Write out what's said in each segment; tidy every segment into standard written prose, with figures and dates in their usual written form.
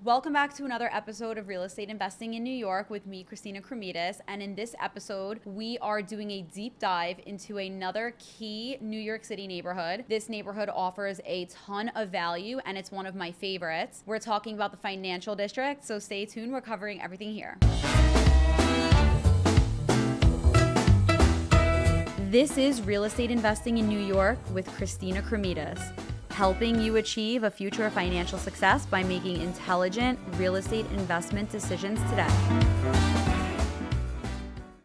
Welcome back to another episode of Real Estate Investing in New York with me, Christina Kremidas. And in this episode, we are doing a deep dive into another key New York City neighborhood. This neighborhood offers a ton of value and it's one of my favorites. We're talking about the Financial District, so stay tuned. We're covering everything here. This is Real Estate Investing in New York with Christina Kremidas, helping you achieve a future of financial success by making intelligent real estate investment decisions today.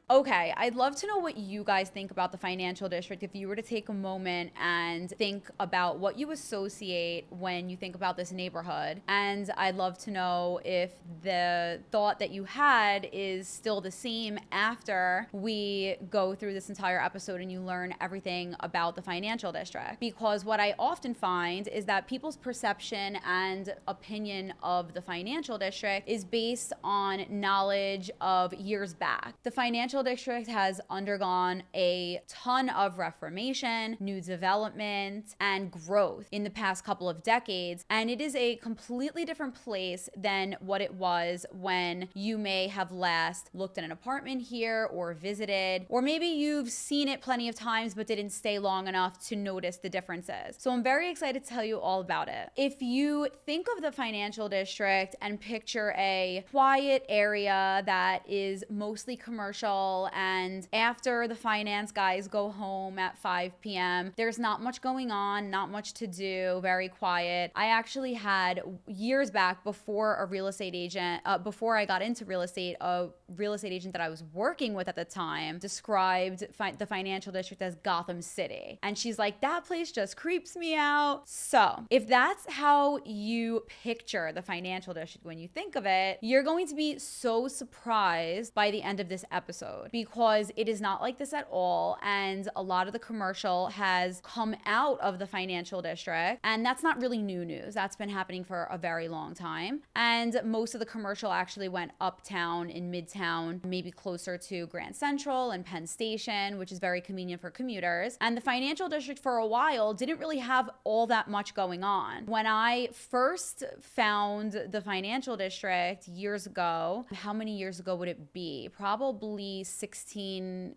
Okay, I'd love to know what you guys think about the Financial District. If you were to take a moment and think about what you associate when you think about this neighborhood, and I'd love to know if the thought that you had is still the same after we go through this entire episode and you learn everything about the Financial District. Because what I often find is that people's perception and opinion of the Financial District is based on knowledge of years back. The Financial District has undergone a ton of reformation, new development, and growth in the past couple of decades, and it is a completely different place than what it was when you may have last looked at an apartment here or visited, or maybe you've seen it plenty of times but didn't stay long enough to notice the differences. So I'm very excited to tell you all about it. If you think of the Financial District and picture a quiet area that is mostly commercial, and after the finance guys go home at 5 p.m., there's not much going on, not much to do, very quiet. I actually had years back before a real estate agent, before I got into real estate, a real estate agent that I was working with at the time described the Financial District as Gotham City. And she's like, that place just creeps me out. So if that's how you picture the Financial District when you think of it, you're going to be so surprised by the end of this episode, because it is not like this at all. And a lot of the commercial has come out of the Financial District, and that's not really new news. That's been happening for a very long time. And most of the commercial actually went uptown in Midtown, maybe closer to Grand Central and Penn Station, which is very convenient for commuters. And the Financial District for a while didn't really have all that much going on. When I first found the Financial District years ago, how many years ago would it be? Probably 16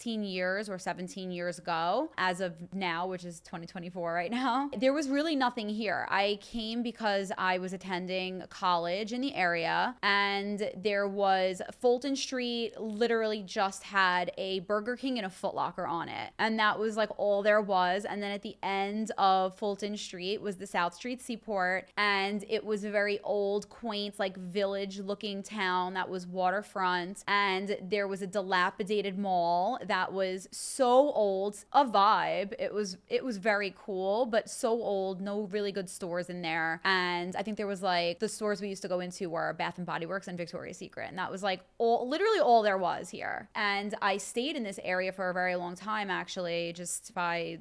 years or 17 years ago, as of now, which is 2024 right now. There was really nothing here. I came because I was attending college in the area, and there was Fulton Street literally just had a Burger King and a Foot Locker on it. And that was like all there was. And then at the end of Fulton Street was the South Street Seaport, and it was a very old, quaint, like village looking town that was waterfront. And there was a dilapidated mall that was so old, a vibe. It was very cool, but so old, no really good stores in there. And I think there was like, the stores we used to go into were Bath and Body Works and Victoria's Secret. And that was like literally all there was here. And I stayed in this area for a very long time, actually, just by,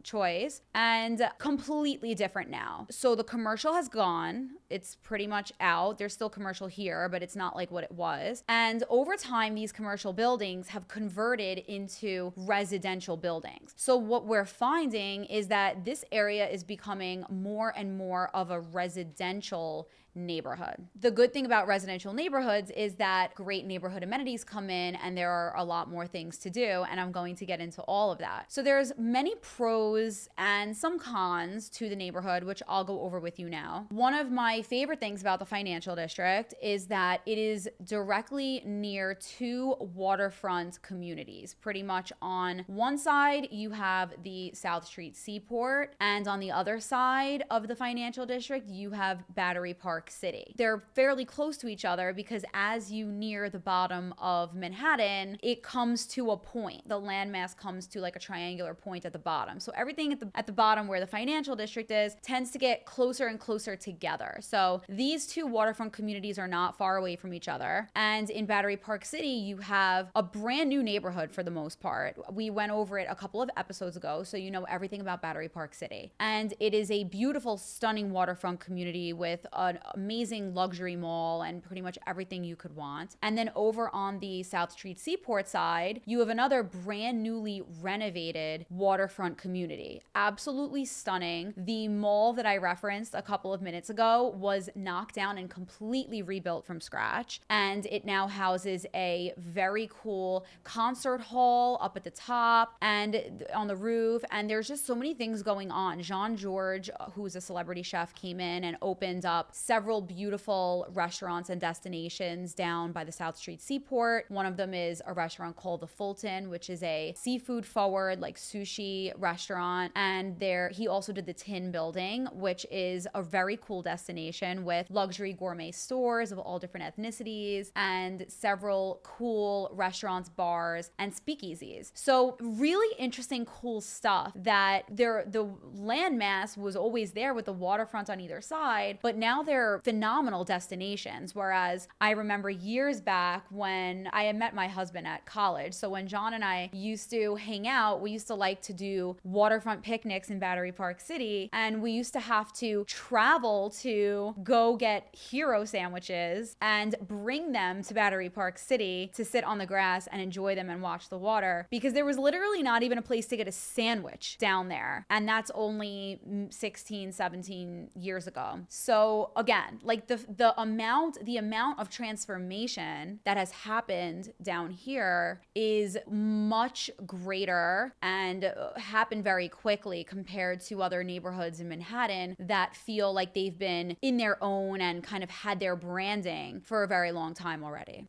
choice, and completely different now. So the commercial has gone. It's pretty much out. There's still commercial here, but it's not like what it was. And over time, these commercial buildings have converted into residential buildings. So what we're finding is that this area is becoming more and more of a residential neighborhood. The good thing about residential neighborhoods is that great neighborhood amenities come in and there are a lot more things to do, and I'm going to get into all of that. So there's many pros and some cons to the neighborhood, which I'll go over with you now. One of my favorite things about the Financial District is that it is directly near two waterfront communities. Pretty much on one side, you have the South Street Seaport, and on the other side of the Financial District, you have Battery Park City. They're fairly close to each other because as you near the bottom of Manhattan, it comes to a point. The landmass comes to like a triangular point at the bottom. So everything at the bottom where the Financial District is tends to get closer and closer together. So these two waterfront communities are not far away from each other. And in Battery Park City, you have a brand new neighborhood for the most part. We went over it a couple of episodes ago, so you know everything about Battery Park City. And it is a beautiful, stunning waterfront community with amazing luxury mall and pretty much everything you could want. And then over on the South Street Seaport side, you have another brand newly renovated waterfront community. Absolutely stunning. The mall that I referenced a couple of minutes ago was knocked down and completely rebuilt from scratch. And it now houses a very cool concert hall up at the top and on the roof. And there's just so many things going on. Jean-Georges, who's a celebrity chef, came in and opened up several beautiful restaurants and destinations down by the South Street Seaport. One of them is a restaurant called the Fulton, which is a seafood forward, like sushi restaurant. And there, he also did the Tin Building, which is a very cool destination with luxury gourmet stores of all different ethnicities and several cool restaurants, bars, and speakeasies. So really interesting, cool stuff that the landmass was always there with the waterfront on either side, but now they're phenomenal destinations. Whereas I remember years back when I had met my husband at college. So when John and I used to hang out, we used to like to do waterfront picnics in Battery Park City. And we used to have to travel to go get hero sandwiches and bring them to Battery Park City to sit on the grass and enjoy them and watch the water, because there was literally not even a place to get a sandwich down there. And that's only 16, 17 years ago. So again, like the amount of transformation that has happened down here is much greater and happened very quickly compared to other neighborhoods in Manhattan that feel like they've been in their own and kind of had their branding for a very long time already.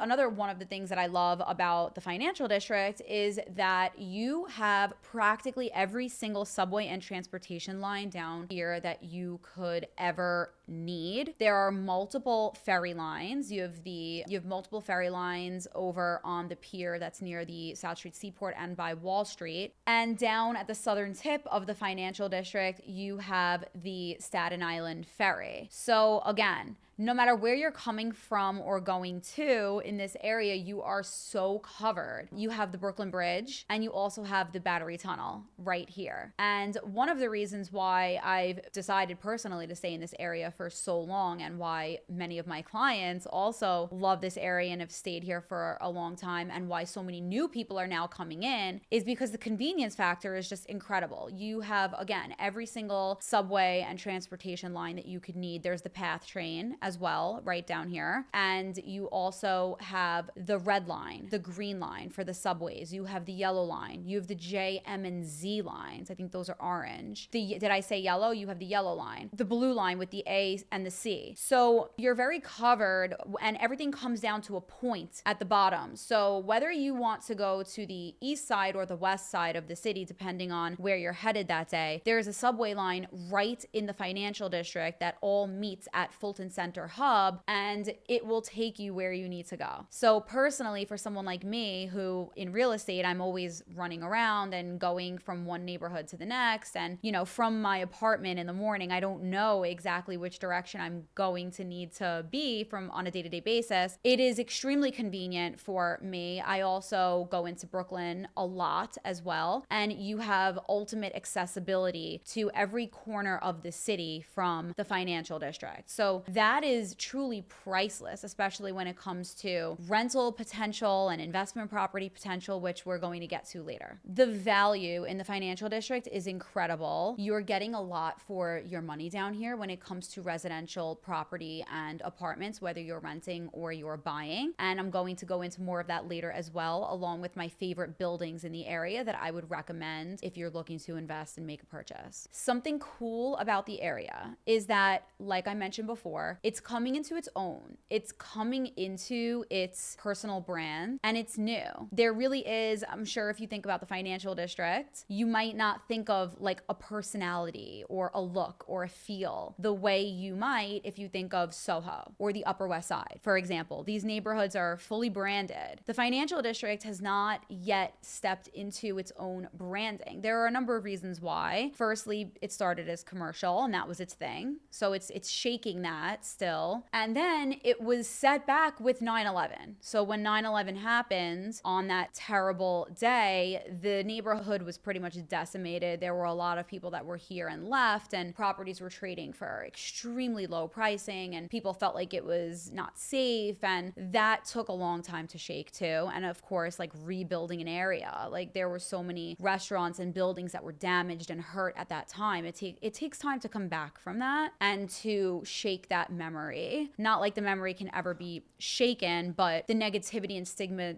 Another one of the things that I love about the financial district is that you have practically every single subway and transportation line down here that you could ever need. There are multiple ferry lines. You have multiple ferry lines over on the pier that's near the South Street Seaport and by Wall Street. And down at the southern tip of the financial district, you have the Staten Island Ferry. So again, no matter where you're coming from or going to in this area, you are so covered. You have the Brooklyn Bridge and you also have the Battery Tunnel right here. And one of the reasons why I've decided personally to stay in this area for so long, and why many of my clients also love this area and have stayed here for a long time, and why so many new people are now coming in, is because the convenience factor is just incredible. You have, again, every single subway and transportation line that you could need. There's the PATH train as well, right down here. And you also have the red line, the green line for the subways. You have the yellow line. You have the J, M, and Z lines. I think those are orange. Did I say yellow? You have the yellow line. The blue line with the A and the C. So you're very covered, and everything comes down to a point at the bottom. So whether you want to go to the east side or the west side of the city, depending on where you're headed that day, there's a subway line right in the financial district that all meets at Fulton Center Hub, and it will take you where you need to go. So personally, for someone like me who in real estate, I'm always running around and going from one neighborhood to the next, and from my apartment in the morning, I don't know exactly which direction I'm going to need to be from on a day-to-day basis. It is extremely convenient for me. I also go into Brooklyn a lot as well, and you have ultimate accessibility to every corner of the city from the financial district. So that is truly priceless, especially when it comes to rental potential and investment property potential, which we're going to get to later. The value in the financial district is incredible. You're getting a lot for your money down here when it comes to residential property and apartments, whether you're renting or you're buying. And I'm going to go into more of that later as well, along with my favorite buildings in the area that I would recommend if you're looking to invest and make a purchase. Something cool about the area is that, like I mentioned before, it's coming into its own. It's coming into its personal brand, and it's new. There really is, I'm sure if you think about the financial district, you might not think of like a personality or a look or a feel the way you might if you think of Soho or the Upper West Side, for example. These neighborhoods are fully branded. The financial district has not yet stepped into its own branding. There are a number of reasons why. Firstly, it started as commercial and that was its thing. So it's shaking that still still. And then it was set back with 9/11. So when 9/11 happened on that terrible day, the neighborhood was pretty much decimated. There were a lot of people that were here and left, and properties were trading for extremely low pricing, and people felt like it was not safe. And that took a long time to shake too. And of course, like rebuilding an area, like there were so many restaurants and buildings that were damaged and hurt at that time. It takes time to come back from that and to shake that memory. Not like the memory can ever be shaken, but the negativity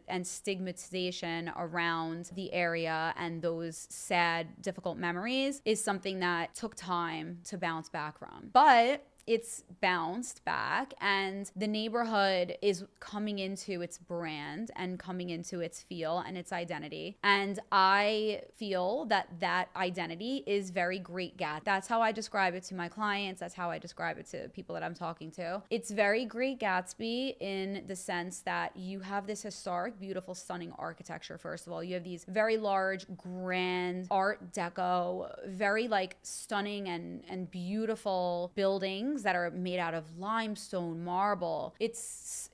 and stigmatization around the area and those sad, difficult memories is something that took time to bounce back from. But it's bounced back, and the neighborhood is coming into its brand and coming into its feel and its identity. And I feel that that identity is very Great Gatsby. That's how I describe it to my clients. That's how I describe it to people that I'm talking to. It's very Great Gatsby in the sense that you have this historic, beautiful, stunning architecture. First of all, you have these very large, grand Art Deco, very like stunning and beautiful buildings that are made out of limestone, marble. It's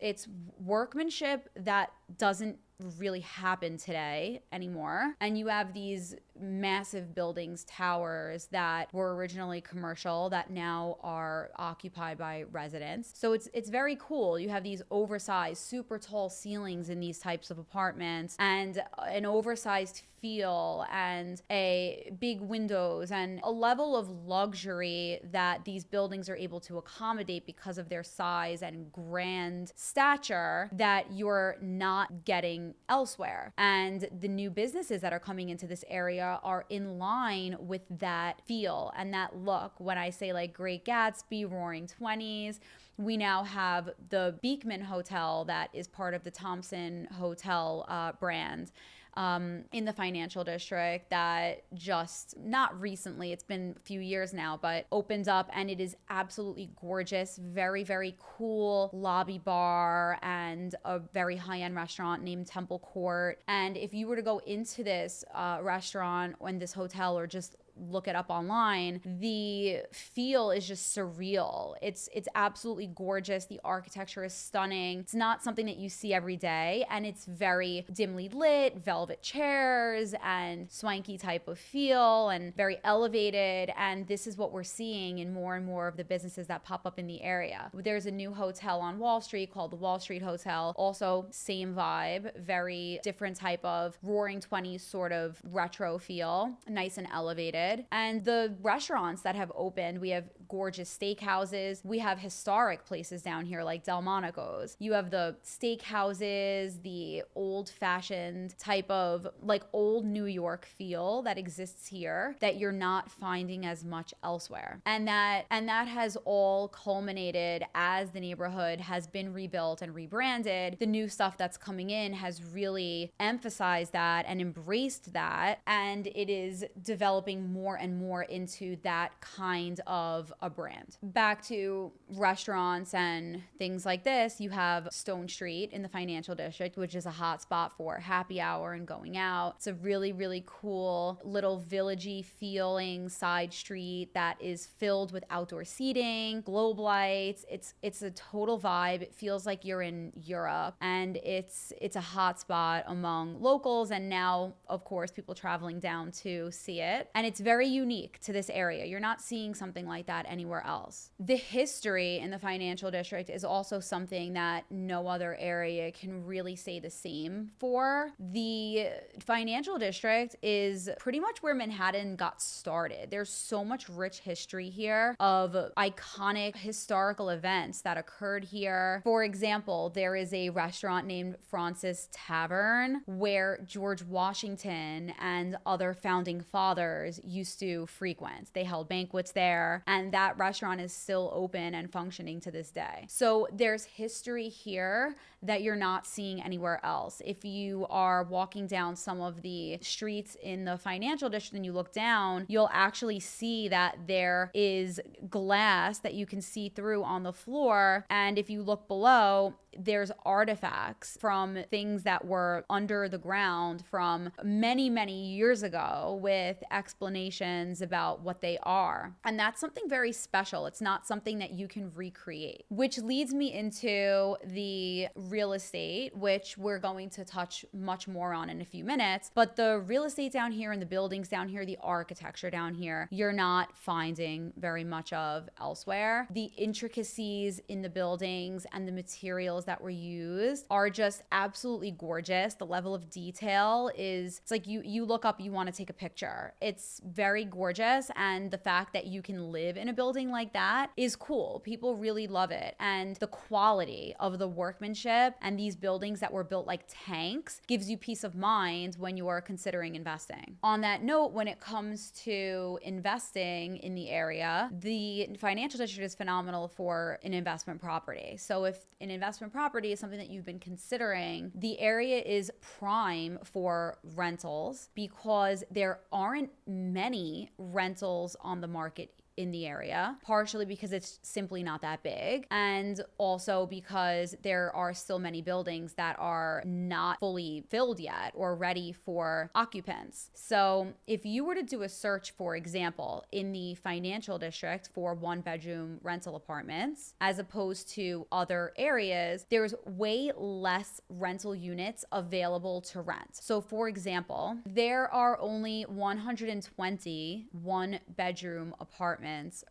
workmanship that doesn't really happen today anymore. And you have these massive buildings, towers that were originally commercial that now are occupied by residents. So it's very cool. You have these oversized, super tall ceilings in these types of apartments, and an oversized feel, and a big windows, and a level of luxury that these buildings are able to accommodate because of their size and grand stature that you're not getting elsewhere. And the new businesses that are coming into this area are in line with that feel and that look. When I say like Great Gatsby, Roaring 20s, we now have the Beekman Hotel that is part of the Thompson Hotel brand in the financial district that just not recently, it's been a few years now, but opened up, and it is absolutely gorgeous. Very, very cool lobby bar and a very high-end restaurant named Temple Court. And if you were to go into this restaurant or in this hotel, or just look it up online, the feel is just surreal. It's absolutely gorgeous. The architecture is stunning. It's not something that you see every day, and it's very dimly lit, velvet chairs and swanky type of feel, and very elevated. And this is what we're seeing in more and more of the businesses that pop up in the area. There's a new hotel on Wall Street called the Wall Street Hotel. Also same vibe, very different type of Roaring 20s sort of retro feel, nice and elevated. And the restaurants that have opened, we have gorgeous steakhouses. We have historic places down here like Delmonico's. You have the steakhouses, the old-fashioned type of like old New York feel that exists here that you're not finding as much elsewhere. And that has all culminated as the neighborhood has been rebuilt and rebranded. The new stuff that's coming in has really emphasized that and embraced that, and it is developing more and more into that kind of a brand. Back to restaurants and things like this, you have Stone Street in the financial district, which is a hot spot for happy hour and going out. It's a really, really cool little villagey feeling side street that is filled with outdoor seating, globe lights. It's a total vibe. It feels like you're in Europe, and it's a hot spot among locals, and now of course people traveling down to see it. And it's very unique to this area. You're not seeing something like that anywhere else. The history in the financial district is also something that no other area can really say the same for. The financial district is pretty much where Manhattan got started. There's so much rich history here of iconic historical events that occurred here. For example, there is a restaurant named Francis Tavern where George Washington and other founding fathers used to frequent. They held banquets there, and that restaurant is still open and functioning to this day. So there's history here that you're not seeing anywhere else. If you are walking down some of the streets in the financial district and you look down, you'll actually see that there is glass that you can see through on the floor. And if you look below, there's artifacts from things that were under the ground from many, many years ago with explanations about what they are. And that's something very very special. It's not something that you can recreate, which leads me into the real estate, which we're going to touch much more on in a few minutes. But the real estate down here and the buildings down here, the architecture down here, you're not finding very much of elsewhere. The intricacies in the buildings and the materials that were used are just absolutely gorgeous. The level of detail is, it's like you look up, you want to take a picture. It's very gorgeous. And the fact that you can live in a building like that is cool. People really love it. And the quality of the workmanship and these buildings that were built like tanks gives you peace of mind when you are considering investing. On that note, when it comes to investing in the area, the financial district is phenomenal for an investment property. So if an investment property is something that you've been considering, the area is prime for rentals because there aren't many rentals on the market in the area, partially because it's simply not that big, and also because there are still many buildings that are not fully filled yet or ready for occupants. So if you were to do a search, for example, in the financial district for 1-bedroom rental apartments, as opposed to other areas, there's way less rental units available to rent. So for example, there are only 120 1-bedroom apartments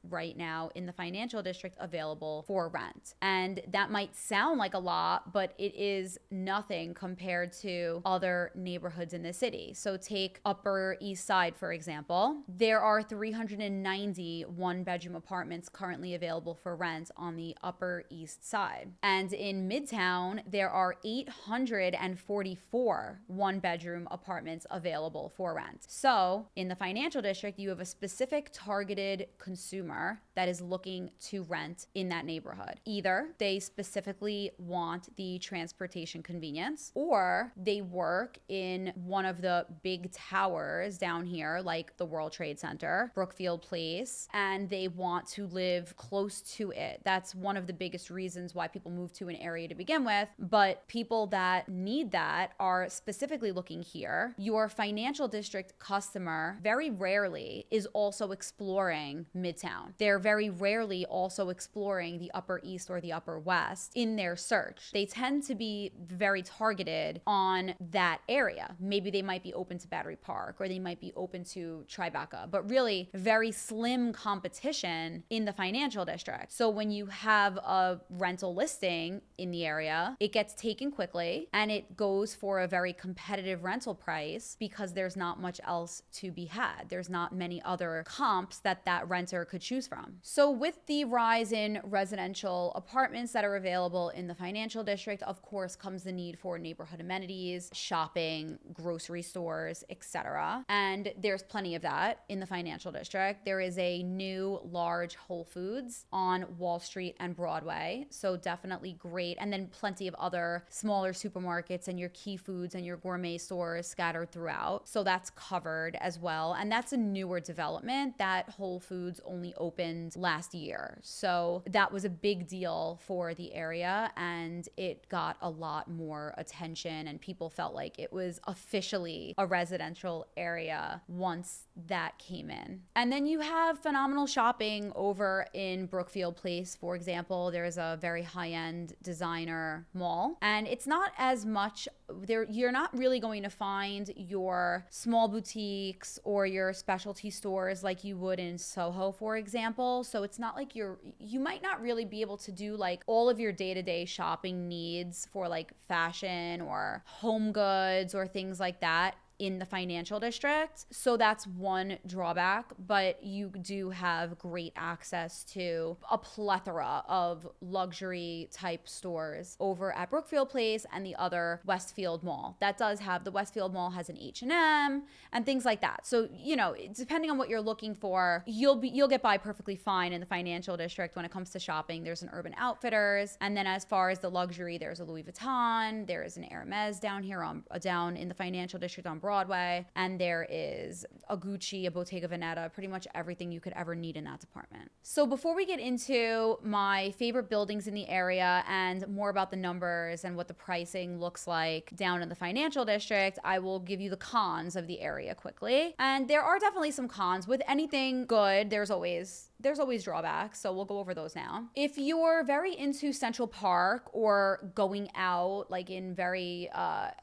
right now in the financial district available for rent. And that might sound like a lot, but it is nothing compared to other neighborhoods in the city. So take Upper East Side, for example. There are 390 1-bedroom apartments currently available for rent on the Upper East Side. And in Midtown, there are 844 1-bedroom apartments available for rent. So in the financial district, you have a specific targeted consumer that is looking to rent in that neighborhood. Either they specifically want the transportation convenience, or they work in one of the big towers down here, like the World Trade Center, Brookfield Place, and they want to live close to it. That's one of the biggest reasons why people move to an area to begin with. But people that need that are specifically looking here. Your financial district customer very rarely is also exploring Midtown. They're very rarely also exploring the Upper East or the Upper West in their search. They tend to be very targeted on that area. Maybe they might be open to Battery Park or they might be open to Tribeca, but really very slim competition in the financial district. So when you have a rental listing in the area, it gets taken quickly and it goes for a very competitive rental price because there's not much else to be had. There's not many other comps that renter could choose from. So with the rise in residential apartments that are available in the financial district, of course, comes the need for neighborhood amenities, shopping, grocery stores, etc. And there's plenty of that in the financial district. There is a new large Whole Foods on Wall Street and Broadway. So definitely great. And then plenty of other smaller supermarkets and your Key Foods and your gourmet stores scattered throughout. So that's covered as well. And that's a newer development that Whole Foods only opened last year. So that was a big deal for the area and it got a lot more attention and people felt like it was officially a residential area once that came in. And then you have phenomenal shopping over in Brookfield Place, for example. There's a very high-end designer mall and it's not as much there. You're not really going to find your small boutiques or your specialty stores like you would in Soho, for example. So it's not like you might not really be able to do like all of your day-to-day shopping needs for like fashion or home goods or things like that in the financial district. So that's one drawback, but you do have great access to a plethora of luxury type stores over at Brookfield Place and the other Westfield Mall. That does have, the Westfield Mall has an H&M and things like that. So, you know, depending on what you're looking for, you'll get by perfectly fine in the financial district when it comes to shopping. There's an Urban Outfitters. And then as far as the luxury, there's a Louis Vuitton, there is an Hermes down here down in the financial district on Broadway, and there is a Gucci, a Bottega Veneta, pretty much everything you could ever need in that department. So before we get into my favorite buildings in the area and more about the numbers and what the pricing looks like down in the financial district, I will give you the cons of the area quickly. And there are definitely some cons. With anything good, there's always there's always drawbacks, so we'll go over those now. If you're very into Central Park or going out like in very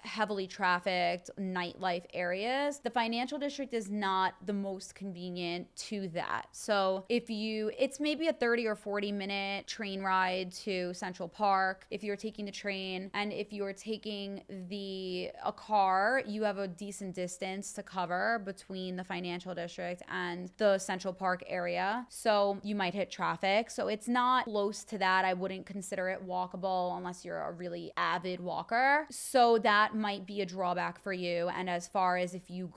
heavily trafficked nightlife areas, the financial district is not the most convenient to that. So it's maybe a 30 or 40 minute train ride to Central Park if you're taking the train, and if you're taking a car, you have a decent distance to cover between the financial district and the Central Park area. So you might hit traffic. So it's not close to that. I wouldn't consider it walkable unless you're a really avid walker. So that might be a drawback for you. And as far as if you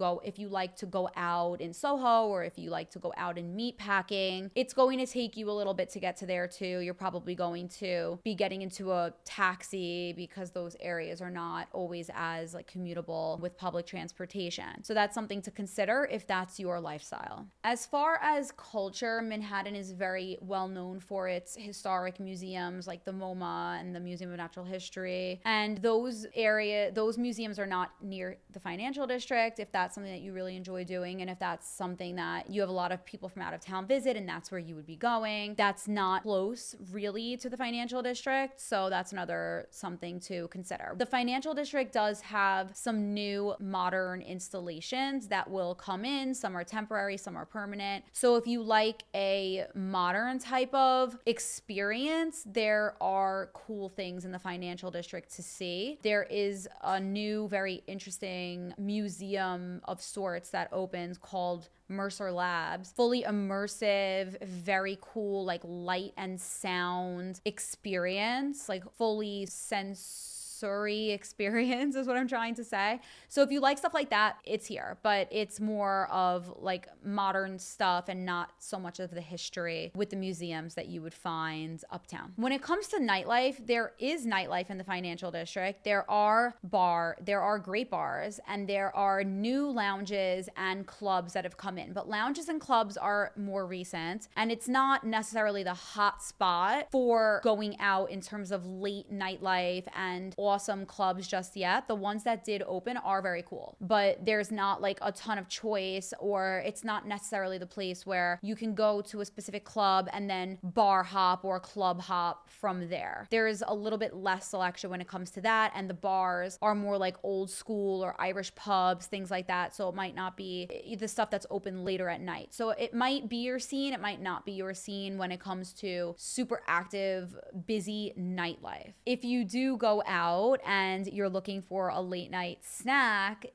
like to go out in Soho, or if you like to go out in meatpacking, it's going to take you a little bit to get to there too. You're probably going to be getting into a taxi because those areas are not always as like commutable with public transportation. So that's something to consider if that's your lifestyle. As far as culture, Manhattan is very well known for its historic museums like the MoMA and the Museum of Natural History. And those museums are not near the financial district if that's something that you really enjoy doing, and if that's something that you have a lot of people from out of town visit and that's where you would be going. That's not close really to the financial district, so that's another something to consider. The financial district does have some new modern installations that will come in. Some are temporary, some are permanent. So if you like a modern type of experience, there are cool things in the financial district to see. There is a new, very interesting museum of sorts that opens called Mercer Labs. Fully immersive, very cool, like light and sound experience, like fully sensory experience is what I'm trying to say. So if you like stuff like that, it's here, but it's more of like modern stuff and not so much of the history with the museums that you would find uptown. When it comes to nightlife, there is nightlife in the financial district. There are great bars, and there are new lounges and clubs that have come in, but lounges and clubs are more recent, and it's not necessarily the hot spot for going out in terms of late nightlife and awesome clubs just yet. The ones that did open are very cool, but there's not like a ton of choice, or it's not necessarily the place where you can go to a specific club and then bar hop or club hop from there. There is a little bit less selection when it comes to that, and the bars are more like old school or Irish pubs, things like that. So it might not be the stuff that's open later at night. So it might be your scene, it might not be your scene when it comes to super active, busy nightlife. If you do go out and you're looking for a late night snack,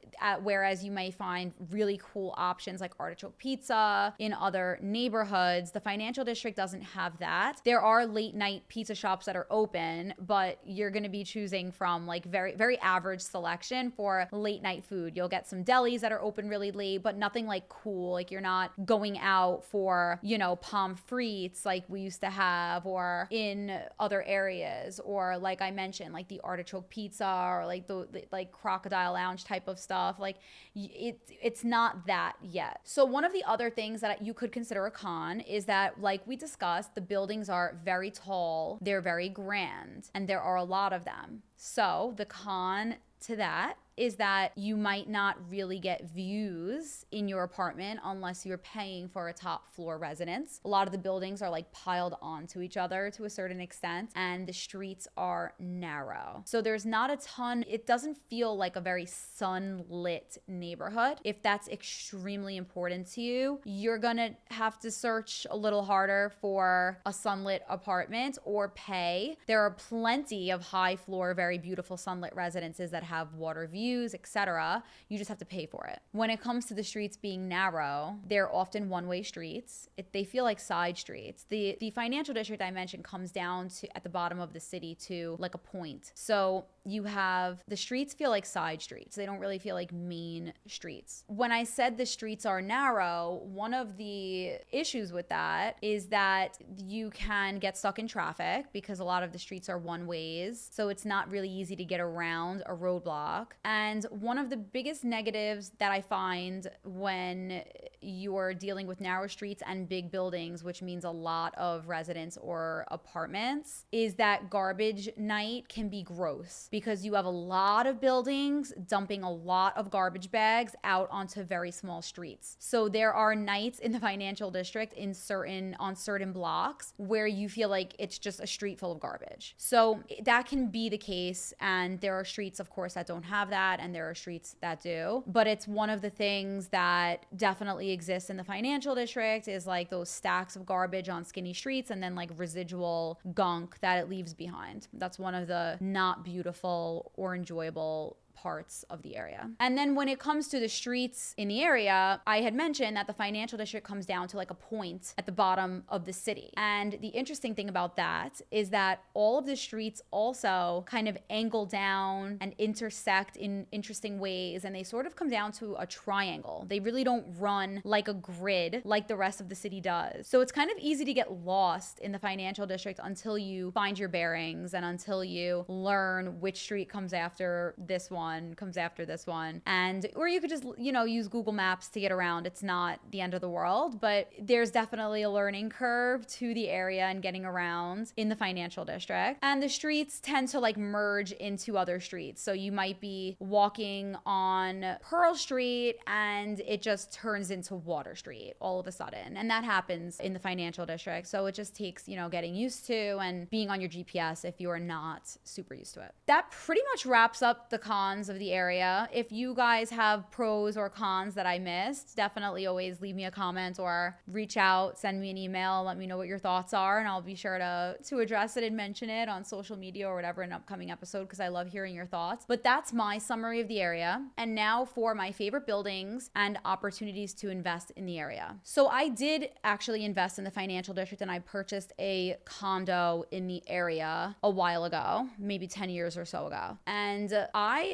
whereas you may find really cool options like artichoke pizza in other neighborhoods, the financial district doesn't have that. There are late night pizza shops that are open, but you're going to be choosing from like very, very average selection for late night food. You'll get some delis that are open really late, but nothing like cool. Like you're not going out for, pommes frites like we used to have, or in other areas, or like I mentioned, like the artichoke pizza, or like the like Crocodile Lounge type of stuff. Like it's not that yet. So one of the other things that you could consider a con is that, like we discussed, the buildings are very tall, they're very grand, and there are a lot of them. So the con to that is that you might not really get views in your apartment unless you're paying for a top floor residence. A lot of the buildings are like piled onto each other to a certain extent, and the streets are narrow. So there's not a ton, it doesn't feel like a very sunlit neighborhood. If that's extremely important to you, you're gonna have to search a little harder for a sunlit apartment or pay. There are plenty of high floor, very beautiful sunlit residences that have water views, etc. You just have to pay for it. When it comes to the streets being narrow, they're often one-way streets. They feel like side streets. The financial district I mentioned comes down to at the bottom of the city to like a point. So you have the streets feel like side streets. They don't really feel like main streets. When I said the streets are narrow, one of the issues with that is that you can get stuck in traffic because a lot of the streets are one ways. So it's not really easy to get around a roadblock. And one of the biggest negatives that I find when you're dealing with narrow streets and big buildings, which means a lot of residents or apartments, is that garbage night can be gross because you have a lot of buildings dumping a lot of garbage bags out onto very small streets. So there are nights in the financial district on certain blocks where you feel like it's just a street full of garbage. So that can be the case, and there are streets, of course, that don't have that, and there are streets that do. But it's one of the things that definitely exists in the financial district is like those stacks of garbage on skinny streets and then like residual gunk that it leaves behind. That's one of the not beautiful or enjoyable parts of the area. And then when it comes to the streets in the area, I had mentioned that the financial district comes down to like a point at the bottom of the city. And the interesting thing about that is that all of the streets also kind of angle down and intersect in interesting ways, and they sort of come down to a triangle. They really don't run like a grid like the rest of the city does. So it's kind of easy to get lost in the financial district until you find your bearings and until you learn which street comes after this one, comes after this one. And or you could just, use Google Maps to get around. It's not the end of the world, but there's definitely a learning curve to the area and getting around in the financial district. And the streets tend to like merge into other streets. So you might be walking on Pearl Street and it just turns into Water Street all of a sudden. And that happens in the financial district. So it just takes, getting used to and being on your GPS if you are not super used to it. That pretty much wraps up the cons of the area. If you guys have pros or cons that I missed, definitely always leave me a comment or reach out, send me an email, let me know what your thoughts are, and I'll be sure to address it and mention it on social media or whatever in an upcoming episode because I love hearing your thoughts. But that's my summary of the area. And now for my favorite buildings and opportunities to invest in the area. So I did actually invest in the financial district and I purchased a condo in the area a while ago, maybe 10 years or so ago. And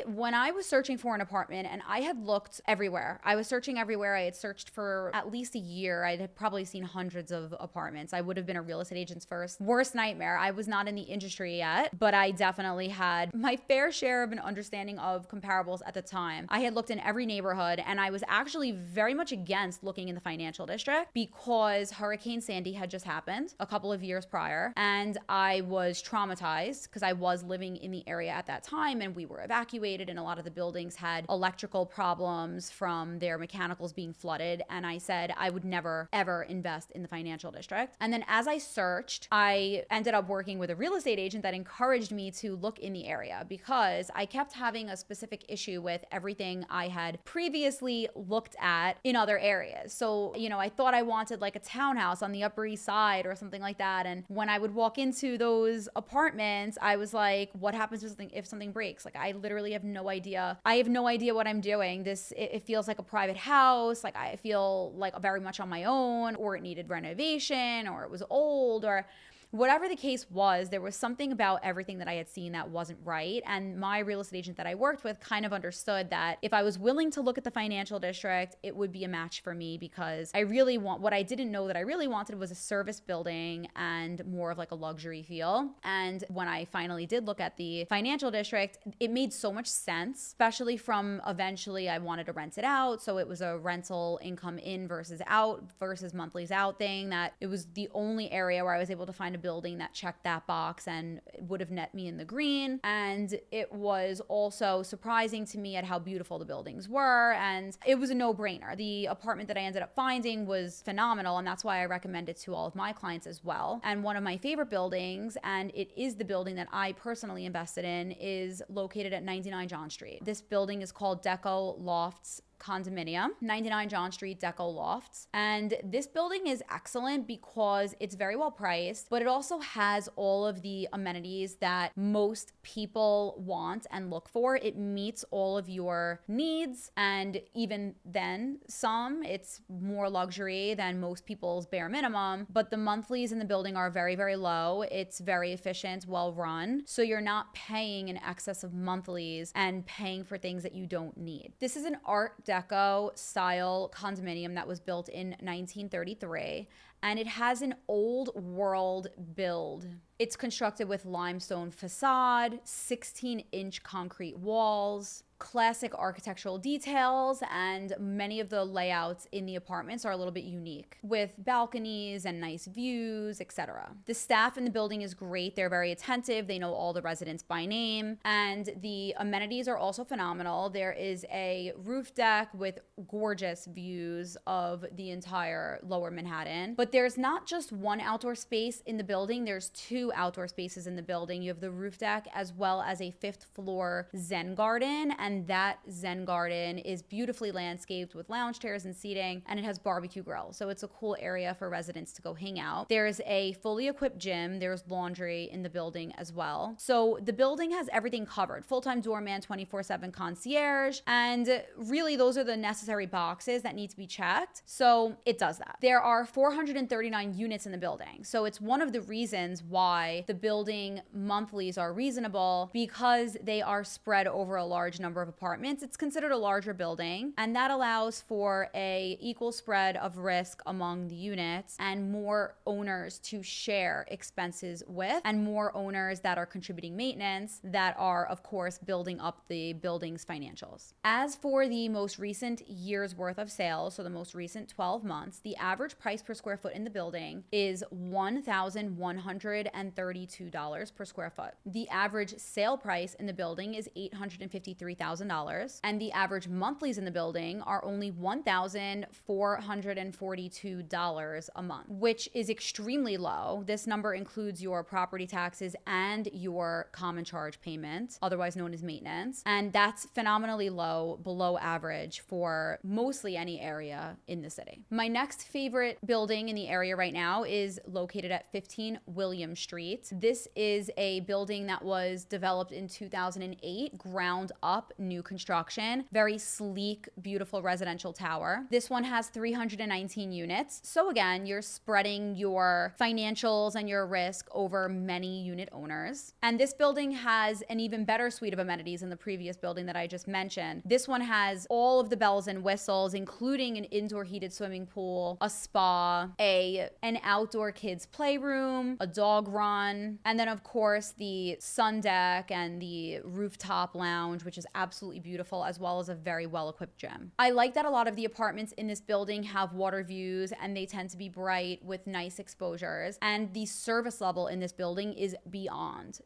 when I was searching for an apartment, and I had looked everywhere, I was searching everywhere. I had searched for at least a year. I had probably seen hundreds of apartments. I would have been a real estate agent's worst nightmare. I was not in the industry yet, but I definitely had my fair share of an understanding of comparables at the time. I had looked in every neighborhood, and I was actually very much against looking in the financial district because Hurricane Sandy had just happened a couple of years prior, and I was traumatized because I was living in the area at that time, and we were evacuated, and a lot of the buildings had electrical problems from their mechanicals being flooded. And I said I would never, ever invest in the financial district. And then as I searched, I ended up working with a real estate agent that encouraged me to look in the area because I kept having a specific issue with everything I had previously looked at in other areas. So, I thought I wanted like a townhouse on the Upper East Side or something like that. And when I would walk into those apartments, I was like, what happens if something breaks? Like I literally have no idea. I have no idea what I'm doing. It feels like a private house. Like I feel like very much on my own, or it needed renovation, or it was old, or whatever the case was, there was something about everything that I had seen that wasn't right. And my real estate agent that I worked with kind of understood that if I was willing to look at the financial district, it would be a match for me because what I didn't know that I really wanted was a service building and more of like a luxury feel. And when I finally did look at the financial district, it made so much sense, especially from eventually I wanted to rent it out. So it was a rental income in versus out versus monthlies out thing, that it was the only area where I was able to find a building that checked that box and would have net me in the green. And it was also surprising to me at how beautiful the buildings were, and it was a no-brainer. The apartment that I ended up finding was phenomenal, and that's why I recommend it to all of my clients as well. And one of my favorite buildings, and it is the building that I personally invested in, is located at 99 John Street. This building is called Deco Lofts Condominium, 99 John Street, Deco Lofts. And this building is excellent because it's very well priced, but it also has all of the amenities that most people want and look for. It meets all of your needs, and even then it's more luxury than most people's bare minimum, but the monthlies in the building are very, very low. It's very efficient, well run, so you're not paying in excess of monthlies and paying for things that you don't need. This is an Art Deco style condominium that was built in 1933. and it has an old world build. It's constructed with limestone facade, 16-inch concrete walls, classic architectural details, and many of the layouts in the apartments are a little bit unique with balconies and nice views, etc. The staff in the building is great. They're very attentive. They know all the residents by name, and the amenities are also phenomenal. There is a roof deck with gorgeous views of the entire lower Manhattan, but there's not just one outdoor space in the building. There's two outdoor spaces in the building. You have the roof deck as well as a 5th floor Zen garden, and that Zen garden is beautifully landscaped with lounge chairs and seating, and it has barbecue grills. So it's a cool area for residents to go hang out. There's a fully equipped gym. There's laundry in the building as well. So the building has everything covered. Full-time doorman, 24/7 concierge, and really those are the necessary boxes that need to be checked. So it does that. There are 439 units in the building. So it's one of the reasons why the building monthlies are reasonable, because they are spread over a large number of apartments. It's considered a larger building, and that allows for a equal spread of risk among the units and more owners to share expenses with, and more owners that are contributing maintenance that are, of course, building up the building's financials. As for the most recent year's worth of sales, so the most recent 12 months, the average price per square foot in the building is $1,132 per square foot. The average sale price in the building is $853,000, and the average monthlies in the building are only $1,442 a month, which is extremely low. This number includes your property taxes and your common charge payment, otherwise known as maintenance, and that's phenomenally low, below average for mostly any area in the city. My next favorite building in the area right now is located at 15 William Street. This is a building that was developed in 2008, ground up, new construction, very sleek, beautiful residential tower. This one has 319 units. So again, you're spreading your financials and your risk over many unit owners. And this building has an even better suite of amenities than the previous building that I just mentioned. This one has all of the bells and whistles, including an indoor heated swimming pool, a spa, an outdoor kids playroom, a dog run, and then of course the sun deck and the rooftop lounge, which is absolutely beautiful, as well as a very well-equipped gym. I like that a lot of the apartments in this building have water views, and they tend to be bright with nice exposures, and the service level in this building is beyond.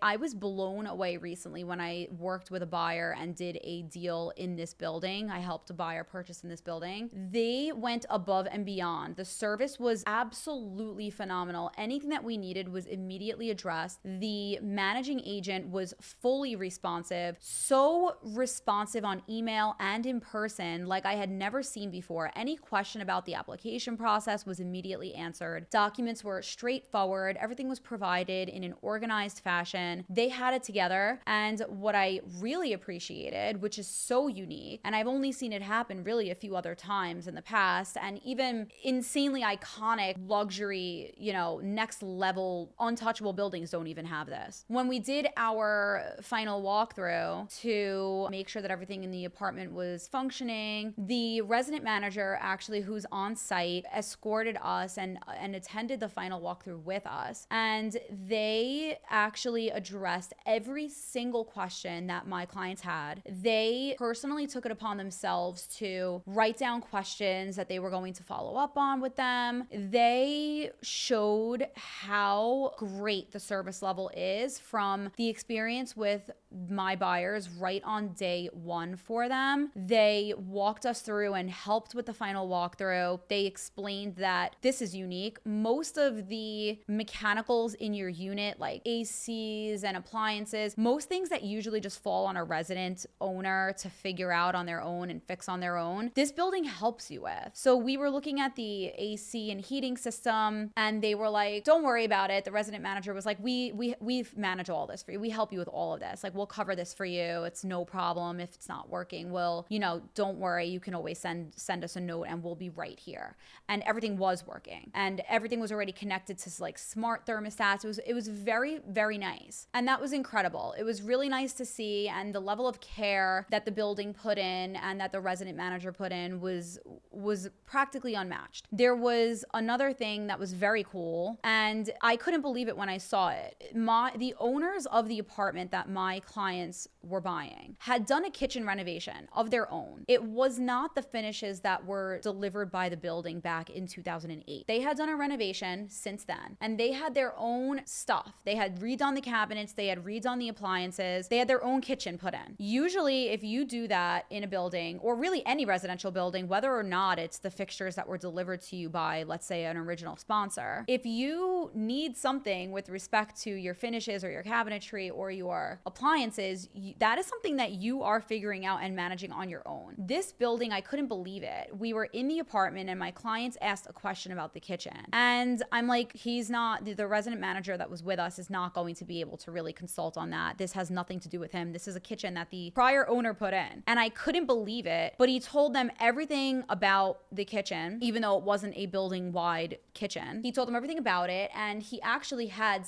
I was blown away recently when I worked with a buyer and did a deal in this building. I helped a buyer purchase in this building. They went above and beyond. The service was absolutely phenomenal. Anything that we needed was immediately addressed. The managing agent was fully responsive, so responsive on email and in person like I had never seen before. Any question about the application process was immediately answered. Documents were straightforward. Everything was provided in an organized fashion. They had it together, and what I really appreciated, which is so unique, and I've only seen it happen really a few other times in the past, and even insanely iconic luxury, next level untouchable buildings don't even have this. When we did our final walkthrough to make sure that everything in the apartment was functioning, the resident manager actually, who's on site, escorted us and attended the final walkthrough with us, and they actually addressed every single question that my clients had. They personally took it upon themselves to write down questions that they were going to follow up on with them. They showed how great the service level is from the experience with my buyers right on day one for them. They walked us through and helped with the final walkthrough. They explained that this is unique. Most of the mechanicals in your unit, like ACs and appliances, most things that usually just fall on a resident owner to figure out on their own and fix on their own, this building helps you with. So we were looking at the AC and heating system, and they were like, don't worry about it. The resident manager was like, we've managed all this for you. We help you with all of this. Like, we'll cover this for you. It's no problem if it's not working. We'll, don't worry. You can always send us a note and we'll be right here. And everything was working, and everything was already connected to like smart thermostats. It was very, very nice. And that was incredible. It was really nice to see. And the level of care that the building put in and that the resident manager put in was practically unmatched. There was was another thing that was very cool, and I couldn't believe it when I saw it. The owners of the apartment that my clients were buying had done a kitchen renovation of their own. It was not the finishes that were delivered by the building back in 2008. They had done a renovation since then, and they had their own stuff. They had redone the cabinets, they had redone the appliances, they had their own kitchen put in. Usually, if you do that in a building, or really any residential building, whether or not it's the fixtures that were delivered to you by, let's say, an original sponsor, if you need something with respect to your finishes or your cabinetry or your appliances, that is something that you are figuring out and managing on your own. This building, I couldn't believe it. We were in the apartment and my clients asked a question about the kitchen. And I'm like, the resident manager that was with us is not going to be able to really consult on that. This has nothing to do with him. This is a kitchen that the prior owner put in. And I couldn't believe it, but he told them everything about the kitchen, even though it wasn't a building-wide kitchen. He told them everything about it, and he actually had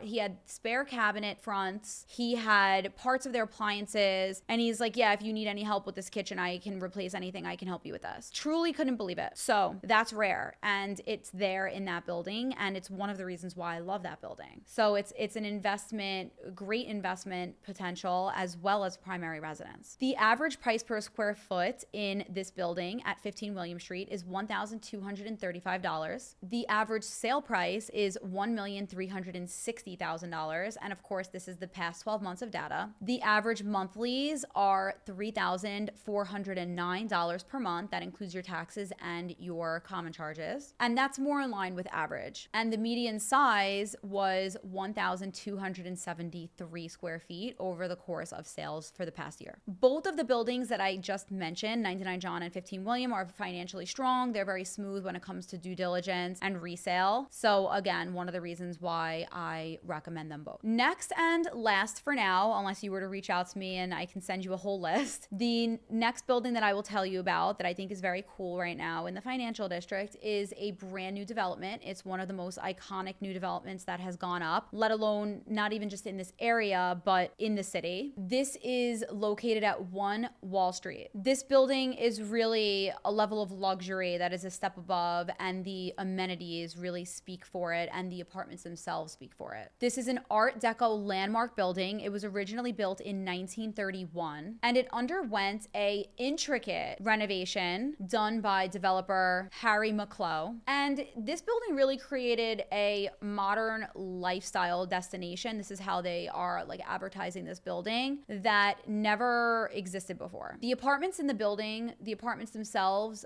he had spare cabinet fronts, he had parts of their appliances, and he's like, yeah, if you need any help with this kitchen, I can replace anything, I can help you with this. Truly couldn't believe it. So that's rare, and it's there in that building, and it's one of the reasons why I love that building. So it's an investment, great investment potential, as well as primary residence. The average price per square foot in this building at 15 William Street is $1,235. The average sale price is $1,360,000. And of course, this is the past 12 months of data. The average monthlies are $3,409 per month. That includes your taxes and your common charges. And that's more in line with average. And the median size was 1,273 square feet over the course of sales for the past year. Both of the buildings that I just mentioned, 99 John and 15 William, are financially strong. They're very smooth when it comes to due diligence and resale. So again, one of the reasons why I recommend them both. Next and last for now, unless you were to reach out to me and I can send you a whole list, the next building that I will tell you about that I think is very cool right now in the financial district is a brand new development. It's one of the most iconic new developments that has gone up, let alone not even just in this area, but in the city. This is located at 1 Wall Street. This building is really a level of luxury that is a step above, and the amenities really speak for it, and the apartments themselves speak for it. This is an Art Deco landmark building. It was originally built in 1931, and it underwent a intricate renovation done by developer Harry McClough. And this building really created a modern lifestyle destination. This is how they are like advertising this building, that never existed before. The apartments in the building, the apartments themselves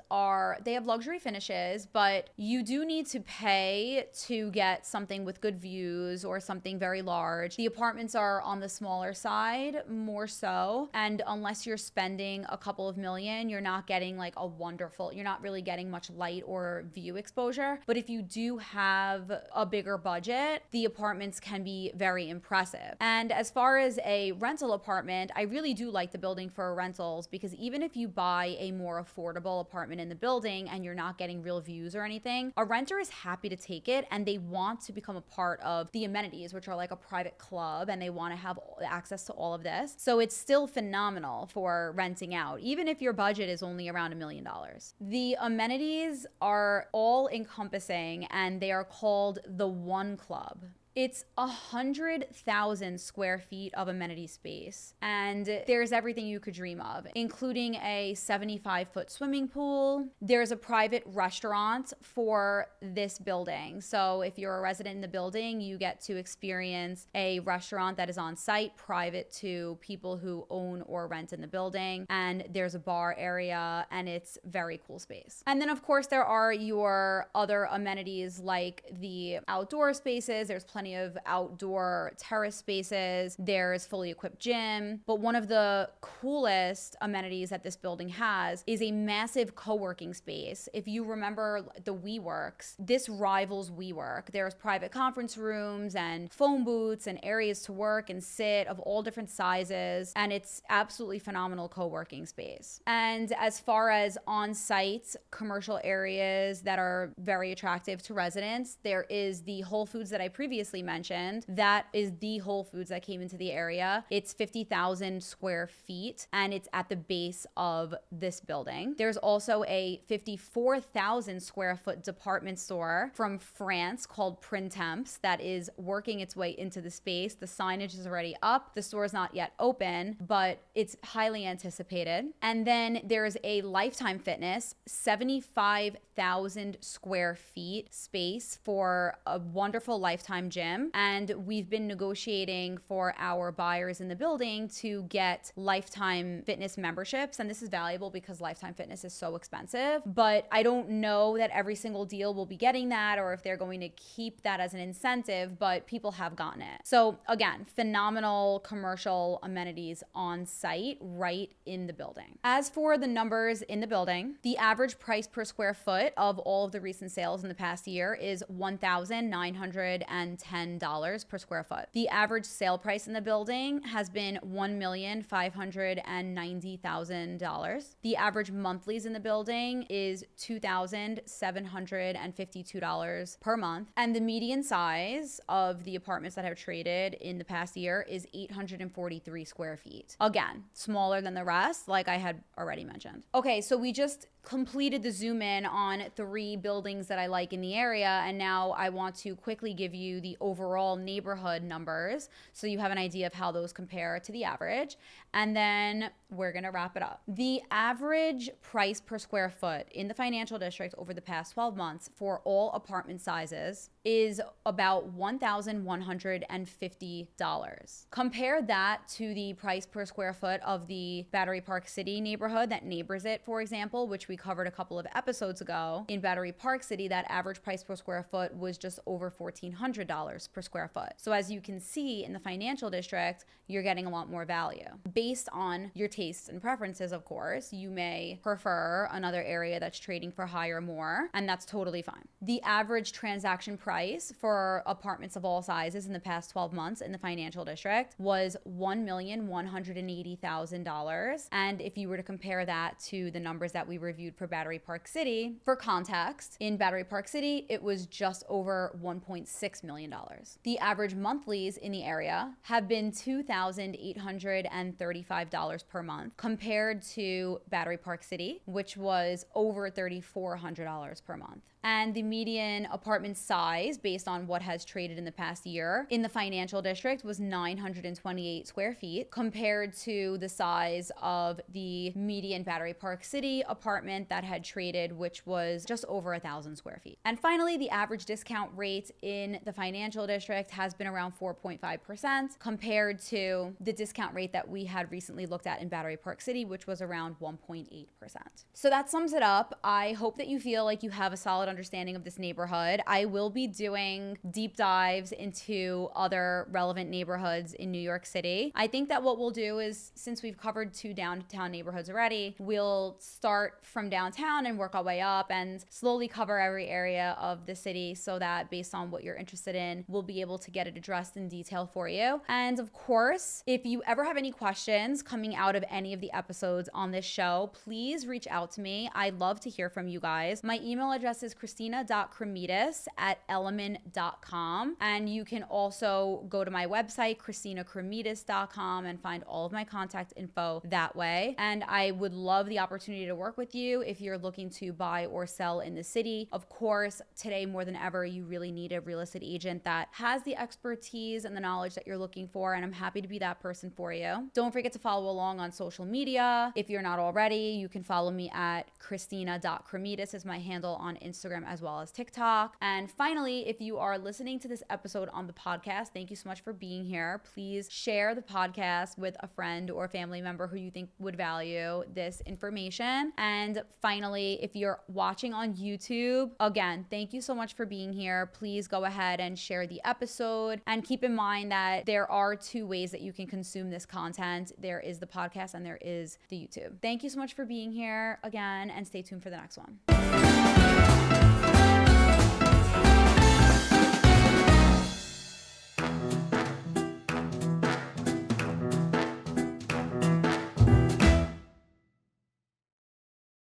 they have luxury finishes, but you do need to pay to get something with good views or something very large. The apartments are on the smaller side, more so. And unless you're spending a couple of million, you're not getting you're not really getting much light or view exposure. But if you do have a bigger budget, the apartments can be very impressive. And as far as a rental apartment, I really do like the building for rentals, because even if you buy a more affordable apartment in the building and you're not getting real views or anything, a renter is happy to take it, and they want to become a part of the amenities, which are like a private club, and they want to have access to all of this. So it's still phenomenal for renting out, even if your budget is only around $1 million. The amenities are all encompassing, and they are called the One Club. It's 100,000 square feet of amenity space, and there's everything you could dream of, including a 75-foot swimming pool. There's a private restaurant for this building. So if you're a resident in the building, you get to experience a restaurant that is on site, private to people who own or rent in the building. And there's a bar area, and it's very cool space. And then of course there are your other amenities like the outdoor spaces. There's plenty of outdoor terrace spaces. There's fully equipped gym. But one of the coolest amenities that this building has is a massive co-working space. If you remember the WeWorks, this rivals WeWork. There's private conference rooms and phone booths and areas to work and sit of all different sizes. And it's absolutely phenomenal co-working space. And as far as on-site commercial areas that are very attractive to residents, there is the Whole Foods that I previously previously mentioned, that is the Whole Foods that came into the area. It's 50,000 square feet and it's at the base of this building. There's also a 54,000 square foot department store from France called Printemps that is working its way into the space. The signage is already up. The store is not yet open, but it's highly anticipated. And then there's a Lifetime Fitness, 75,000 square feet space for a wonderful Lifetime gym. And we've been negotiating for our buyers in the building to get Lifetime Fitness memberships. And this is valuable because Lifetime Fitness is so expensive. But I don't know that every single deal will be getting that or if they're going to keep that as an incentive, but people have gotten it. So again, phenomenal commercial amenities on site right in the building. As for the numbers in the building, the average price per square foot of all of the recent sales in the past year is $1,910 per square foot. The average sale price in the building has been $1,590,000. The average monthlies in the building is $2,752 per month. And the median size of the apartments that have traded in the past year is 843 square feet. Again, smaller than the rest, like I had already mentioned. Okay, so we just completed the zoom in on 3 buildings that I like in the area, and now I want to quickly give you the overall neighborhood numbers so you have an idea of how those compare to the average, and then we're gonna wrap it up. The average price per square foot in the financial district over the past 12 months for all apartment sizes is about $1,150. Compare that to the price per square foot of the Battery Park City neighborhood that neighbors it, for example, which we covered a couple of episodes ago. In Battery Park City, that average price per square foot was just over $1,400 per square foot. So as you can see in the financial district, you're getting a lot more value. Based on your tastes and preferences, of course, you may prefer another area that's trading for higher more, and that's totally fine. The average transaction price for apartments of all sizes in the past 12 months in the financial district was $1,180,000. And if you were to compare that to the numbers that we reviewed for Battery Park City, for context, in Battery Park City, it was just over $1.6 million. The average monthlies in the area have been $2,835 per month compared to Battery Park City, which was over $3,400 per month. And the median apartment size, based on what has traded in the past year, in the financial district was 928 square feet compared to the size of the median Battery Park City apartment that had traded, which was just over 1,000 square feet. And finally, the average discount rate in the financial district has been around 4.5% compared to the discount rate that we had recently looked at in Battery Park City, which was around 1.8%. So that sums it up. I hope that you feel like you have a solid understanding of this neighborhood. I will be doing deep dives into other relevant neighborhoods in New York City. I think that what we'll do is, since we've covered 2 downtown neighborhoods already, we'll start from downtown and work our way up and slowly cover every area of the city so that based on what you're interested in, we'll be able to get it addressed in detail for you. And of course, if you ever have any questions coming out of any of the episodes on this show, please reach out to me. I'd love to hear from you guys. My email address is christina.kremidas@element.com. And you can also go to my website, christinakremidas.com, and find all of my contact info that way. And I would love the opportunity to work with you if you're looking to buy or sell in the city. Of course, today more than ever, you really need a real estate agent that has the expertise and the knowledge that you're looking for. And I'm happy to be that person for you. Don't forget to follow along on social media. If you're not already, you can follow me at christina.kremidas is my handle on Instagram as well as TikTok. And finally, if you are listening to this episode on the podcast, thank you so much for being here. Please share the podcast with a friend or family member who you think would value this information. And finally, if you're watching on YouTube, again, thank you so much for being here. Please go ahead and share the episode. And keep in mind that there are 2 ways that you can consume this content. There is the podcast and there is the YouTube. Thank you so much for being here again, and stay tuned for the next one.